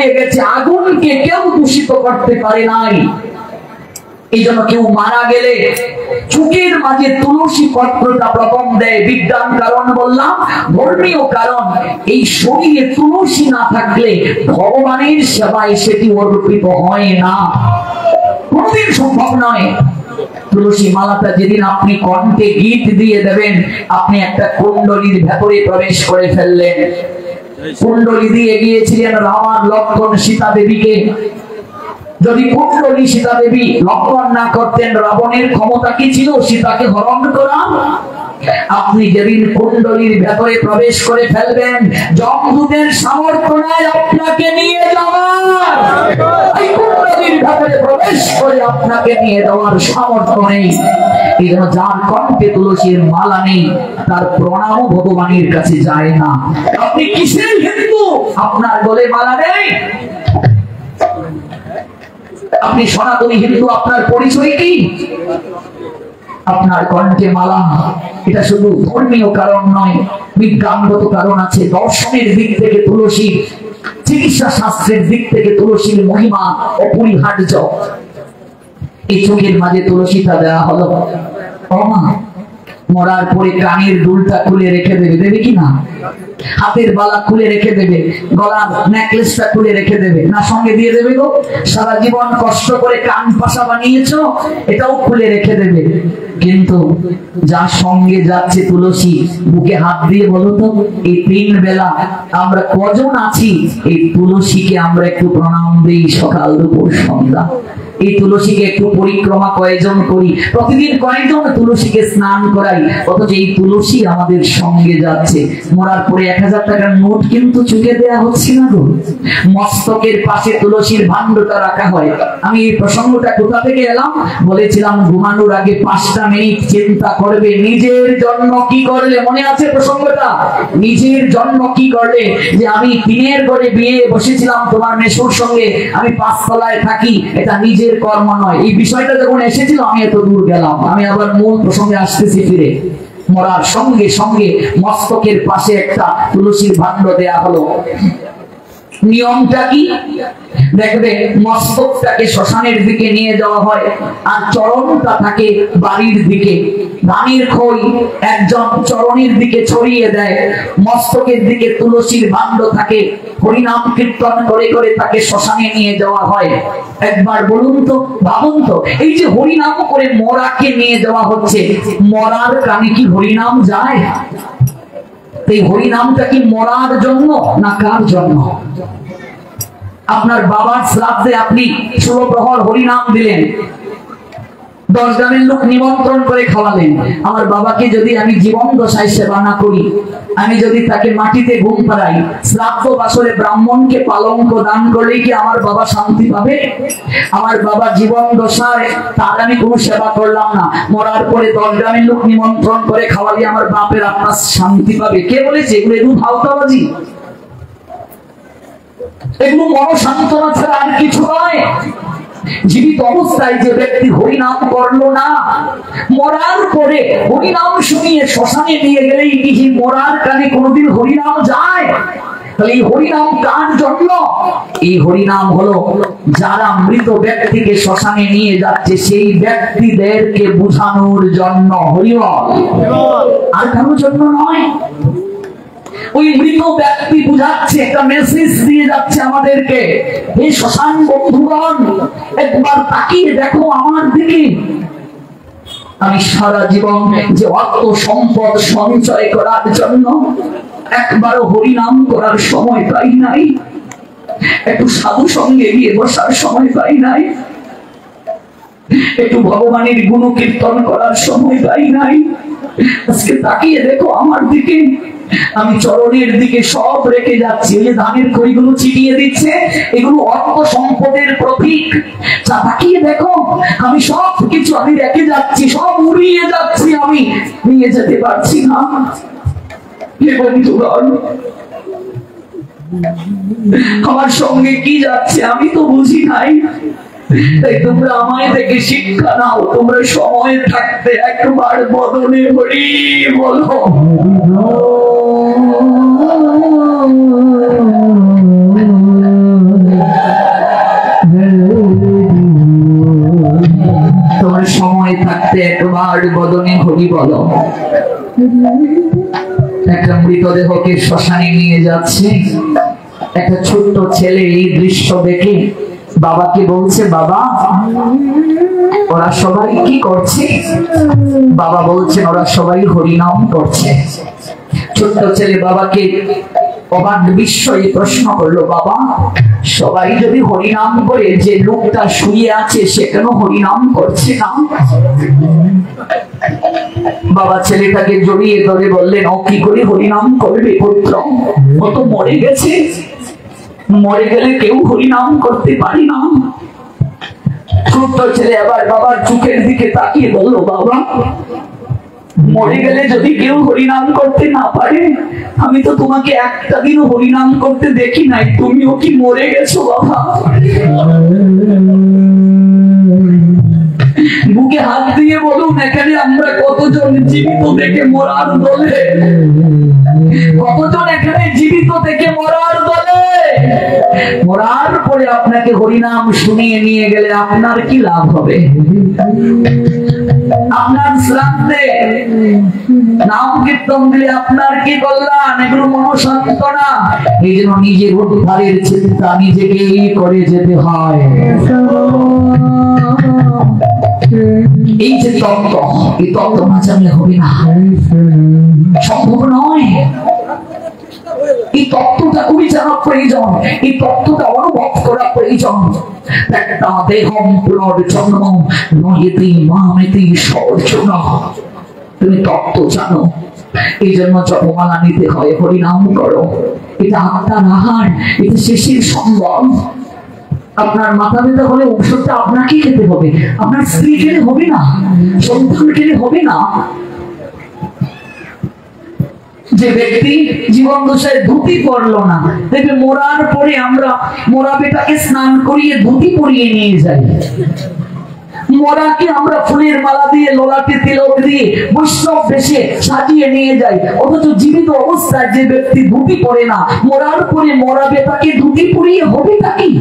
হয়ে গেছে, আগুনকে কেউ দূষিত করতে পারে নাই। এই জন্য কেউ মারা গেলে চোখের মাঝে তুলসী পত্রটা প্রথম দেয়। বিজ্ঞান কারণ বললাম, ধর্মীয় কারণ, এই শরীরে তুলসী না থাকলে ভগবানের সেবায় সেটি অর্পিত হয় না, কোনদিন সম্ভব নয়। তুলসী মালাটা যেদিন আপনি কণ্ঠে গীত দিয়ে দেবেন, আপনি একটা কুণ্ডলীর ভেতরে প্রবেশ করে ফেললেন। কুণ্ডলী দিয়ে গিয়েছিলেন রাম লক্ষ্মণ সীতা দেবীকে। যদি কুণ্ডলী সীতা দেবী লক্ষ্মণ না করতেন, রাবণের ক্ষমতা কি ছিল সীতাকে হরণ করা? আপনি যেদিন কুণ্ডলীর ভেতরে প্রবেশ করে ফেলবেন, যমদূতের সামর্থ্য নাই আপনাকে নিয়ে যাওয়ার, এই কুণ্ডলীর ভেতরে প্রবেশ করে আপনাকে নিয়ে যাওয়ার সামর্থ্য নেই। এই জন্য যার কণ্ঠে তুলসীর মালা নেই, তার প্রণাম ভগবানের কাছে যায় না। আপনি কিসের হিন্দু? আপনার গলে মালা নেই। আপনি সনাতনী হিন্দু, আপনার পরিচয় কি? আপনার কণ্ঠে মালা। এটা শুধু ধর্মীয় কারণ নয়, বিজ্ঞানগত কারণ আছে। দর্শনের দিক থেকে তুলসীর, চিকিৎসা শাস্ত্রের দিক থেকে তুলসীর মহিমা অপরিহার্য। এই চোখের মাঝে তুলসীটা দেওয়া হলো। মরার পরে কানের দুলটা খুলে রেখে দেবে, দেবে কিনা? হাতের বালা খুলে রেখে দেবে, গলার নেকলেসটা খুলে রেখে দেবে, না সঙ্গে দিয়ে দেবে গো? সারা জীবন কষ্ট করে কান পাশা বানিয়েছো, এটাও খুলে রেখে দেবে। কিন্তু যার সঙ্গে যাচ্ছে তুলসী, বুকে হাত দিয়ে বলো তো, এই 3 বেলা আমরা কজন আছি এই তুলসীকে আমরা একটু প্রণাম দিই সকাল দুপুর সন্ধ্যা? এই তুলসীকে একটু পরিক্রমা কয়জন করি? প্রতিদিন কয়েকজন তুলসীকে স্নান করাই, অথচ এই তুলসী আমাদের সঙ্গে যাচ্ছে। মরার পরে 1000 টাকার নোট কিন্তু চুকে দেয়া হচ্ছে না গো। মস্তকের পাশে তুলসীর ভাণ্ডটা রাখা হয়। আমি এই প্রসঙ্গটা কোথা থেকে এলাম? বলেছিলাম ঘুমানোর আগে 5টা মিনিট চিন্তা করবে নিজের জন্য কি করলে। মনে আছে প্রসঙ্গটা? নিজের জন্য কি করলে? যে আমি দিনের করে বিয়ে বসেছিলাম তোমার মেসুর সঙ্গে, আমি 5 তলায় থাকি, এটা নিজের কর্ম নয়। এই বিষয়টা যখন এসেছিল আমি এত দূর গেলাম, আমি আবার মূল প্রসঙ্গে আসতেছি ফিরে। মরার সঙ্গে সঙ্গে মস্তকের পাশে একটা তুলসীর ভাণ্ড দেয়া হলো। নিয়মটা কি? দেখবে মস্তকটাকে শ্মশানের দিকে নিয়ে যাওয়া হয়, আর চরণটা থাকে বাড়ির দিকে। ধানের খই একজন চরণের দিকে ছড়িয়ে দেয়, মস্তকের দিকে তুলসীর ভাণ্ড থাকে। হরিনাম কীর্তন করে করে তাকে শ্মশানে নিয়ে যাওয়া হয়। একবার বলুন তো, ভাবুন তো, এই যে হরিনাম করে মরাকে নিয়ে যাওয়া হচ্ছে, মরার কানে কি হরিনাম যায়? এই হরিনামটা কি মরার জন্য না কার জন্য? আপনার বাবার শ্রাদ্ধে আপনি 16 প্রহর হরিনাম দিলেন, 10 গ্রামের লোক নিমন্ত্রণ করে খাওয়ালেন। আমার বাবাকে যদি আমি জীবন দশায় সেবা না করি, আমি যদি তাকে মাটিতে ঘুম পাড়াই, শ্রাদ্ধ বাসরে ব্রাহ্মণকে পালঙ্ক দান করলে কি আমার বাবা শান্তি পাবে? আমার বাবা জীবন দশায় তার আমি কোনো সেবা করলাম না, মরার পরে 10 গ্রামের লোক নিমন্ত্রণ করে খাওয়ালে আমার বাপের আপনার শান্তি পাবে? কে বলেছে এগুলো? এগুলো ভাওতাবাজি, এগুলো মনসান্তনা ছাড়া আর কিছু নয়। জীবিত অবস্থায় যে ব্যক্তি হরিনাম করলো না, মরার পরে হরিনাম শুনিয়ে শ্মশানে নিয়ে গেলেই কি মরার কানে কোনোদিন হরিনাম যায়? তাহলে এই হরিনাম কার জন্য? এই হরিনাম হলো যারা মৃত ব্যক্তিকে শ্মশানে নিয়ে যাচ্ছে সেই ব্যক্তিদেরকে বোঝানোর জন্য। হরিবল, আর কারোর জন্য নয়। ওই মৃত ব্যক্তি বুঝাচ্ছে, একটা মেসেজ দিয়ে যাচ্ছে আমাদেরকে, এই শ্মশান বন্ধুগণ একবার তাকিয়ে দেখো আমার দিকে। আমি সারা জীবন যে অর্থ সম্পদ সঞ্চয় করার জন্য একবারও হরিনাম করার সময় পাই নাই, একটু সাধু সঙ্গে গিয়ে বসার সময় পাই নাই, একটু ভগবানের গুণ কীর্তন করার সময় পাই নাই। আজকে তাকিয়ে দেখো আমার দিকে, আমি চরণের দিকে সব রেখে যাচ্ছি। ওই যে ধানের খড়িগুলো ছিটিয়ে দিচ্ছে, এগুলো অর্থ সম্পদের প্রতীক। তাকিয়ে দেখো আমি সব কিছু আমি রেখে যাচ্ছি, সব উড়িয়ে যাচ্ছি, আমি নিয়ে যেতে পারছি না। বন্ধুগণ, আমার সঙ্গে কি যাচ্ছে আমি তো বুঝি নাই। তাই তোমরা আমায় থেকে শিক্ষা নাও, তোমরা সময় থাকতে একবার বদনে হরি বলো। তোমার বদনে হরি বলো। একটা মৃতদেহকে শ্মশানে নিয়ে যাচ্ছে, একটা ছোট্ট ছেলে এই দৃশ্য দেখে বাবাকে বলছে, বাবা ওরা সবাই কি করছে? বাবা বলছেন ওরা সবাই হরিনাম করছে। ছোট্ট ছেলে বাবাকে অবাক বিস্ময়ে প্রশ্ন করলো, বাবা সবাই যদি হরিনাম করে, যে লোকটা শুয়ে আছে সে কেন হরিনাম করছে না? বাবা ছেলেটাকে জড়িয়ে ধরে বললেন, ও কি করে হরিনাম করবে পুত্র, ও তো মরে গেছে, মরে গেলে কেউ হরিনাম করতে পারি না। ছোট্ট ছেলে আবার বাবার চোখের দিকে তাকিয়ে বলল, বাবা মরে গেলে যদি কেউ হরিনাম করতে না পারে, আমি তো তোমাকে একটা দিনও হরিনাম করতে দেখি নাই, তুমিও কি মরে গেছো বাবা? বুকে হাত দিয়ে বলুন, এখানে আমরা কতজন জীবিত থেকে মরার দলে? কতজন এখানে জীবিত থেকে মরার দলে? মরার পরে আপনাকে হরিনাম শুনিয়ে নিয়ে গেলে আপনার কি লাভ হবে? আপনার শ্রাদ্ধে নাম কীর্তন দিলে আপনার কি কল্যাণ? এগুলো মনোসান্ত্বনা। এই জন্য নিজের উদ্ধারের চিন্তা নিজেকেই করে যেতে হয়। এই যে তত্ত্ব, এই তত্ত্ব না জানলে হবে না, সম্ভব নয়। এই তত্ত্বটা খুবই জানা প্রয়োজন, এই তত্ত্বটা অনুভব করা প্রয়োজন। একটা দেহম পুনর্জন্ম নয়তি মামেতি সর্জন্য। তুমি তত্ত্ব জানো, এই জন্য জপমালা নিতে হয়, হরিনাম করো। এটা আত্মার আহার, এটা শেষের সম্বল। আপনার মাথা ব্যথা হলে ঔষধটা আপনাকে খেতে হবে, আপনার স্ত্রী খেলে হবে না, সন্তান খেলে হবে না। যে ব্যক্তি জীবন দশায় ধুতি পরলো না, দেখবে মরার পরে আমরা মরা বেটাকে স্নান করিয়ে ধুতি পরিয়ে নিয়ে যাই। মরাকে আমরা ফুলের মালা দিয়ে, ললাটে তিলক দিয়ে, বৈষ্ণব বেশে সাজিয়ে নিয়ে যাই। অথচ জীবিত অবস্থায় যে ব্যক্তি ধুতি পরে না, মরার পরে মরা বেটাকে ধুতি পরিয়ে হবে নাকি?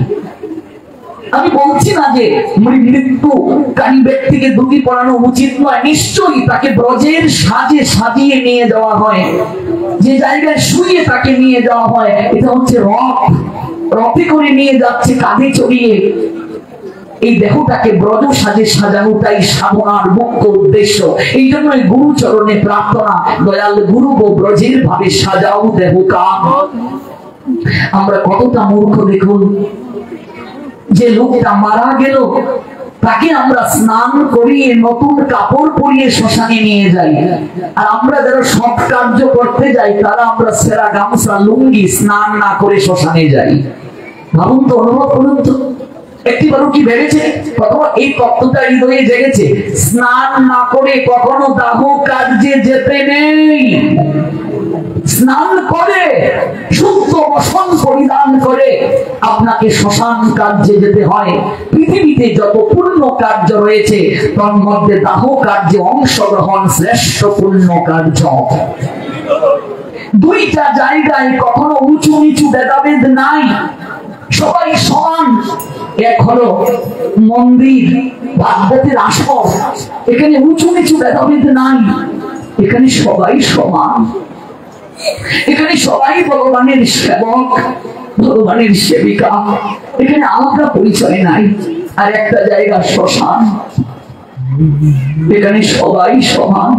আমি বলছি না যে মৃত্যুকারী ব্যক্তিকে ধুতি পরানো উচিত নয়, নিশ্চয়ই তাকে ব্রজের সাজে সাজিয়ে নিয়ে যাওয়া হয়, যে জায়গায় শুয়ে তাকে নিয়ে যাওয়া হয়। এটা হচ্ছে রথ, রথে করে নিয়ে যাচ্ছে কাঁধে চড়িয়ে। এই দেহটাকে ব্রজ সাজে সাজানোটাই সাধনার মুখ্য উদ্দেশ্য। এই জন্যই গুরু চরণে প্রার্থনা, দয়াল গুরু গো ব্রজের ভাবে সাজাও দেহ কাম। আমরা কতটা মূর্খ দেখুন, যে লোকটা মারা গেল তাকে আমরা স্নান করিয়ে নতুন কাপড় পরিয়ে শ্মশানে নিয়ে যাই, আর আমরা যারা সৎ কার্য করতে যাই তারা আমরা সেরা গামছা লুঙ্গি স্নান না করে শ্মশানে যাই। ভাবুন তো, অনুভব করুন তো, একটিবারও কি ভেবেছে? কখনো এই তত্ত্বটা হৃদয়ে জেগেছে? স্নান না করে কখনো দাহ কার্যে যেতে নেই। স্নান করে শুদ্ধ বসন পরিধান করে আপনাকে শ্মশান কার্যে যেতে হয়। পৃথিবীতে যত পুণ্য কার্য রয়েছে তার মধ্যে দাহ কার্যে অংশগ্রহণ শ্রেষ্ঠ পুণ্য কার্য। দুইটা জায়গায় কখনো উঁচু নিচু ভেদাভেদ নাই, সবাই সমান। এক হলো মন্দির, ভাগবতের আসর, এখানে উঁচু নিচু ভেদাভেদ নাই, এখানে সবাই সমান। এখানে সবাই ভগবানের সেবক, ভগবানের সেবিকা, এখানে আলাদা পরিচয় নাই। আর একটা জায়গা শ্মশান, এখানে সবাই সমান।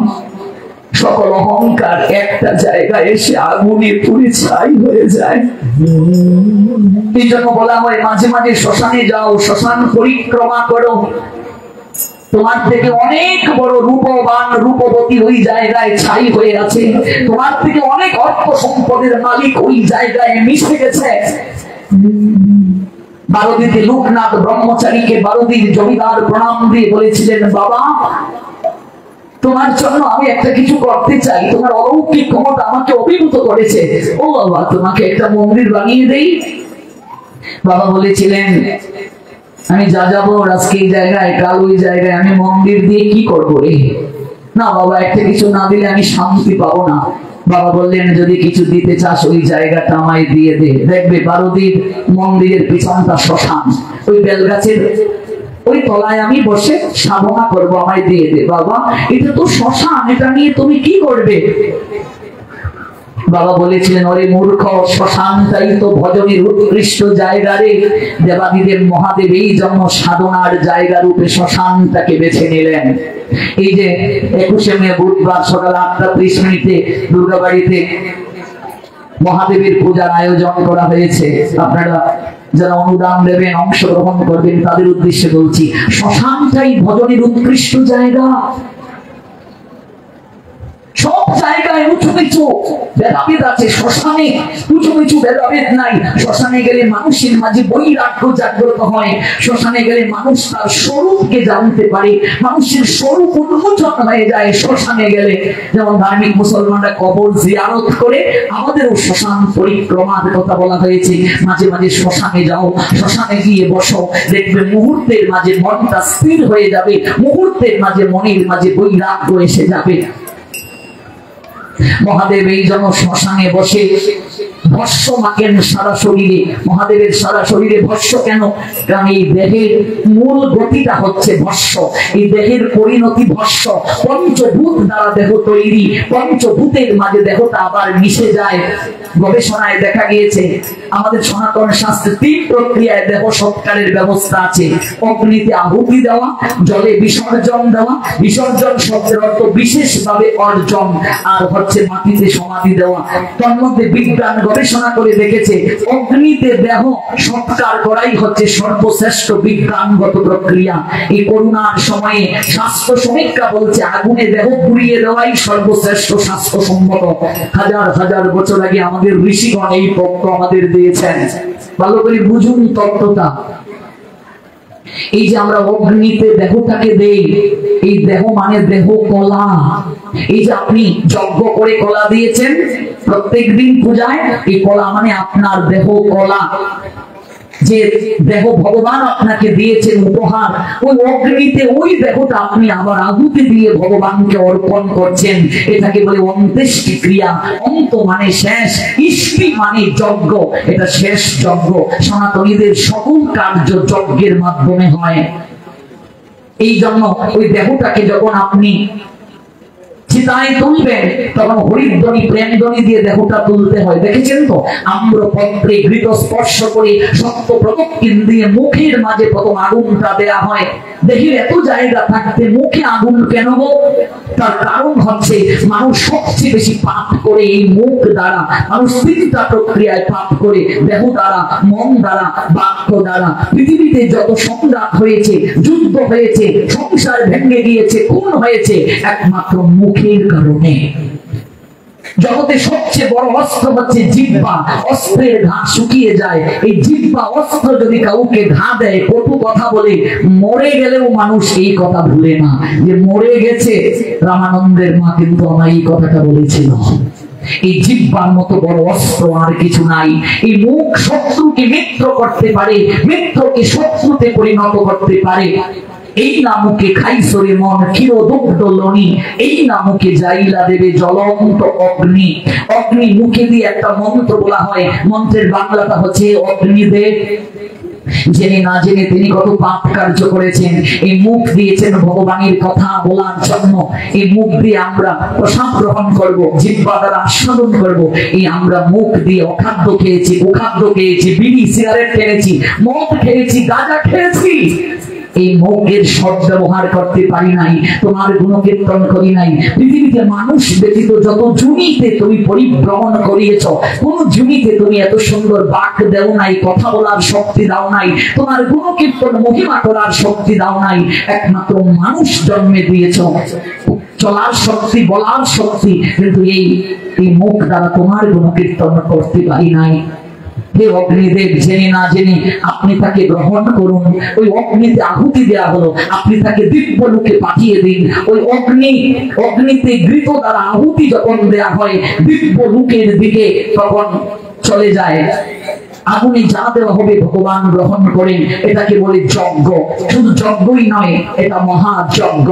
সকল অহংকার একটা জায়গায় এসে আগুনে পুড়ে ছাই হয়ে যায়। এই জন্য বলা হয় মাঝে মাঝে শ্মশানে যাও, শ্মশান পরিক্রমা করো। তোমার থেকে অনেক বড় রূপবান রূপবতী ওই জায়গায় ছাই হয়ে আছে, তোমার থেকে অনেক অর্থ সম্পদের মালিক ওই জায়গায় মিশে গেছে। বারোদিতে লোকনাথ ব্রহ্মচারীকে বারোদির জমিদার প্রণাম দিয়ে বলেছিলেন, বাবা তোমার জন্য আমি একটা কিছু করতে চাই, তোমার অলৌকিক ক্ষমতা আমাকে অভিভূত করেছে। ও বাবা, তোমাকে একটা মন্দির বানিয়ে দেই। বাবা বলেছিলেন, আমি যা যাবো আজকে এই জায়গায়, কাল ওই জায়গায়, আমি মন্দির দিয়ে কি করবো রে? না বাবা, একটা কিছু না দিলে আমি শান্তি পাবো না। বাবা বললেন, যদি কিছু দিতে চাস ওই জায়গাটা আমায় দিয়ে দে। দেখবে বারোদির মন্দিরের পিছনটা শ্মশান, ওই বেলগাছের ওই তলায় আমি বসে সাধনা করবো, আমায় দিয়ে দে। বাবা এটা তো শ্মশান, এটা নিয়ে তুমি কি করবে? বাবা বলেছিলেন, ওরে মূর্খ, শ্মশানটাই তো ভজনের উৎকৃষ্ট জায়গা রে। দেবাদিদেব মহাদেব এই জন্য সাধনার জায়গা রূপে শ্মশানটাকে বেছে নিলেন। এই যে 21শে মে বুধবার সকাল 8:30 দুর্গাবাড়িতে মহাদেবের পূজার আয়োজন করা হয়েছে। আপনারা যারা অনুদান দেবেন, অংশগ্রহণ করবেন, তাদের উদ্দেশ্যে বলছি, শ্মশানটাই ভজনের উৎকৃষ্ট জায়গা। সব জায়গায় উঁচু নিচু ভেদাভেদ আছে, শ্মশানে উঁচু নিচু ভেদাভেদ নাই। শ্মশানে গেলে মানুষের মাঝে বৈরাগ্য জাগ্রত হয়, শ্মশানে গেলে মানুষ তার স্বরূপকে জানতে পারে, মানুষের স্বরূপ উন্মোচন হয়ে যায় শ্মশানে গেলে। যেমন ধার্মিক মুসলমানরা কবর জিয়ারত করে, আমাদেরও শ্মশান পরিক্রমার কথা বলা হয়েছে। মাঝে মাঝে শ্মশানে যাও, শ্মশানে গিয়ে বসো, দেখবে মুহূর্তের মাঝে মনটা স্থির হয়ে যাবে, মুহূর্তের মাঝে মনের মাঝে বৈরাগ্য এসে যাবে। মহাদেব এই জন্য শ্মশানে বসে ভস্য মাখেন সারা শরীরে। মহাদেবের সারা শরীরে ভস্য কেন? কারণ এই দেহের মূল গতিটা হচ্ছে ভস্য, এই দেহের পরিণতি ভস্য। পঞ্চভূত দ্বারা দেহ তৈরি, পঞ্চভূতের মাঝে দেহটা আবার মিশে যায়। গবেষণায় দেখা গিয়েছে আমাদের সনাতন শাস্ত্রে 3 প্রক্রিয়ায় দেহ সৎকারের ব্যবস্থা আছে। অগ্নিতে আহুতি দেওয়া, জলে বিসর্জন দেওয়া, বিসর্জন শব্দের অর্থ বিশেষভাবে অর্জন, আর হচ্ছে মাটিতে সমাধি দেওয়া। তার মধ্যে বিজ্ঞান গবেষণা করে দেখেছে অগ্নিতে দেহ সৎকার করাই হচ্ছে সর্বশ্রেষ্ঠ বিজ্ঞানগত প্রক্রিয়া। এই করোনার সময়ে স্বাস্থ্য সমীক্ষা বলছে আগুনে দেহ পুড়িয়ে দেওয়াই সর্বশ্রেষ্ঠ স্বাস্থ্যসম্মত। হাজার হাজার বছর আগে আমাদের ঋষিগণ এই তত্ত্ব আমাদের দিয়েছেন। ভালো করে বুঝুন তত্ত্বটা। এই যে আমরা অগ্নিতে দেহটাকে দেই, এই দেহ মানে দেহ কলা। এই যে আপনি যজ্ঞ করে কলা দিয়েছেন প্রত্যেকদিন পূজায়, এই কলা মানে আপনার দেহ কলা। যে দেহ ভগবান আপনাকে দিয়েছেন উপহার, ওই অগ্নিতে ওই দেহটা আপনি আবার আহুতি দিয়ে ভগবানকে অর্পণ করছেন। এটাকে বলে অন্ত্যেষ্টি ক্রিয়া। অন্ত মানে শেষ, ইষ্টি মানে যজ্ঞ, এটা শেষ যজ্ঞ। সনাতনীদের সকল কার্য যজ্ঞের মাধ্যমে হয়। এই জন্য ওই দেহটাকে যখন আপনি চিতায় তুলবেন, তখন হরিধ্বনি প্রেমধ্বনি দিয়ে দেহটা তুলতে হয়। দেখেছেন তো, আম্রপত্রে ঘৃত স্পর্শ করে সত্য প্রদক্ষিণ দিয়ে মুখের মাঝে প্রথম আগুনটা দেয়া হয়। দেখি এত জায়গা থাকতে মুখে আগুন কেন গো? তার কারণ হচ্ছে মানুষ সবচেয়ে বেশি পাপ করে এই মুখ দ্বারা। মানুষ 3টা প্রক্রিয়ায় পাপ করে, দেহ দ্বারা, মন দ্বারা, বাক্য দ্বারা। পৃথিবীতে যত সংঘাত হয়েছে, যুদ্ধ হয়েছে, সংসার ভেঙে গিয়েছে, খুন হয়েছে, একমাত্র মুখের কারণে। জগতে সবচেয়ে বড় অস্ত্র হচ্ছে জিহ্বা। অস্ত্রের ঘা শুকিয়ে যায়, এই জিহ্বা অস্ত্র যদি কাউকে ঘা দেয়, কটু কথা বলে, মরে গেলেও মানুষ এই কথা ভুলে না যে মরে গেছে। রামানন্দের মা কিন্তু আমার এই কথাটা বলেছিল। এই জিহ্বার মতো বড় অস্ত্র আর কিছু নাই। এই মুখ শত্রুকে মিত্র করতে পারে, মিত্রকে শত্রুতে পরিণত করতে পারে। এই নামকে খাইছরে মন ক্ষীর দুগ্ধ লনি, এই নামকে জাইলা দেবে জ্বলন্ত অগ্নি। অগ্নি মুখে দিয়ে একটা মন্ত্র বলা হয়, মন্ত্রের বাংলাটা হচ্ছে অগ্নিদেব। জেনে না জেনে তিনি কত পাপ কার্য করেছেন। এই মুখ দিয়েছেন ভগবানের কথা বলার জন্য। এই মুখ দিয়ে আমরা প্রসাদ গ্রহণ করব, জিহ্বা দ্বারা আস্বাদন করব। এই আমরা মুখ দিয়ে অখাদ্য খেয়েছি, কুখাদ্য খেয়েছি, বিড়ি সিগারেট খেয়েছি, মদ খেয়েছি, গাঁজা খেয়েছি। এই মুখের সৎ ব্যবহার করতে পারি নাই, তোমার গুণকীর্তন করি নাই। পৃথিবীতে মানুষ ব্যতীত যত জমিতে তুমি পরিভ্রমণ করিয়েছ, কোন জমিতে তুমি এত সুন্দর বাক দেও নাই, কথা বলার শক্তি দাও নাই, তোমার গুণকীর্তন মহিমা করার শক্তি দাও নাই। একমাত্র মানুষ জন্মে দিয়েছ চলার শক্তি, বলার শক্তি, কিন্তু এই মুখ দ্বারা তোমার গুণকীর্তন করতে পারি নাই। হে অগ্নিদেব, জেনে না জেনে আপনি তাকে গ্রহণ করুন। ওই অগ্নিতে আহুতি দেয়া হলো, আপনি তাকে দিব্য লোকে পাঠিয়ে দিন। ওই অগ্নিতে ঘৃত দ্বারা আহুতি যখন দেয়া হয় দিব্য লোকের দিকে, তখন চলে যায়। আগুনে যা দেওয়া হবে ভগবান গ্রহণ করেন। এটাকে বলে যজ্ঞ। শুধু যজ্ঞই নয়, এটা মহাযজ্ঞ।